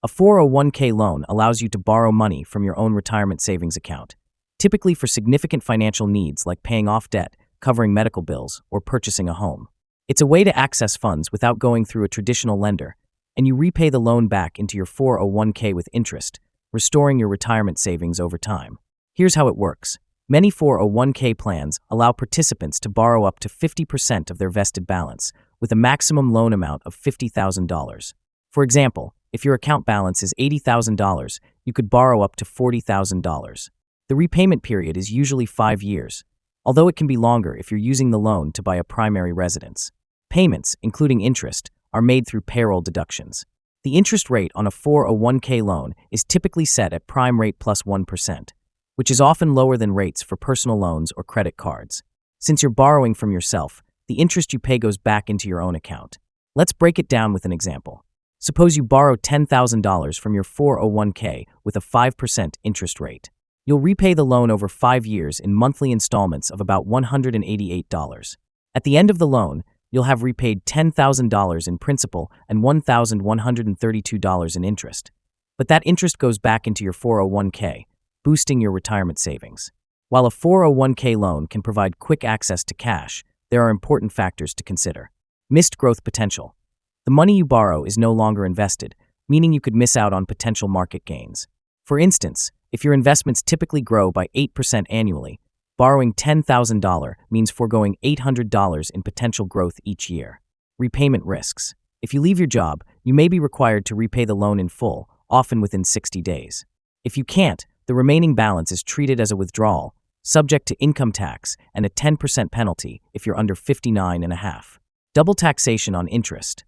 A 401k loan allows you to borrow money from your own retirement savings account, typically for significant financial needs like paying off debt, covering medical bills, or purchasing a home. It's a way to access funds without going through a traditional lender, and you repay the loan back into your 401k with interest, restoring your retirement savings over time. Here's how it works. Many 401k plans allow participants to borrow up to 50% of their vested balance, with a maximum loan amount of $50,000. For example, if your account balance is $80,000, you could borrow up to $40,000. The repayment period is usually 5 years, although it can be longer if you're using the loan to buy a primary residence. Payments, including interest, are made through payroll deductions. The interest rate on a 401k loan is typically set at prime rate plus 1%, which is often lower than rates for personal loans or credit cards. Since you're borrowing from yourself, the interest you pay goes back into your own account. Let's break it down with an example. Suppose you borrow $10,000 from your 401k with a 5% interest rate. You'll repay the loan over 5 years in monthly installments of about $188. At the end of the loan, you'll have repaid $10,000 in principal and $1,132 in interest. But that interest goes back into your 401k, boosting your retirement savings. While a 401k loan can provide quick access to cash, there are important factors to consider. Missed growth potential. The money you borrow is no longer invested, meaning you could miss out on potential market gains. For instance, if your investments typically grow by 8% annually, borrowing $10,000 means foregoing $800 in potential growth each year. Repayment risks. If you leave your job, you may be required to repay the loan in full, often within 60 days. If you can't, the remaining balance is treated as a withdrawal, subject to income tax and a 10% penalty if you're under 59 and a half. Double taxation on interest.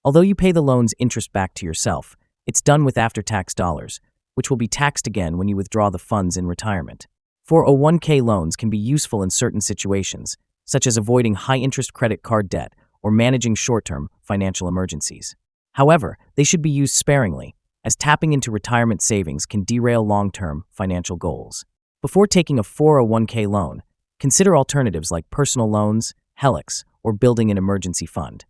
Although you pay the loan's interest back to yourself, it's done with after-tax dollars, which will be taxed again when you withdraw the funds in retirement. 401k loans can be useful in certain situations, such as avoiding high-interest credit card debt or managing short-term financial emergencies. However, they should be used sparingly, as tapping into retirement savings can derail long-term financial goals. Before taking a 401k loan, consider alternatives like personal loans, HELOCs, or building an emergency fund.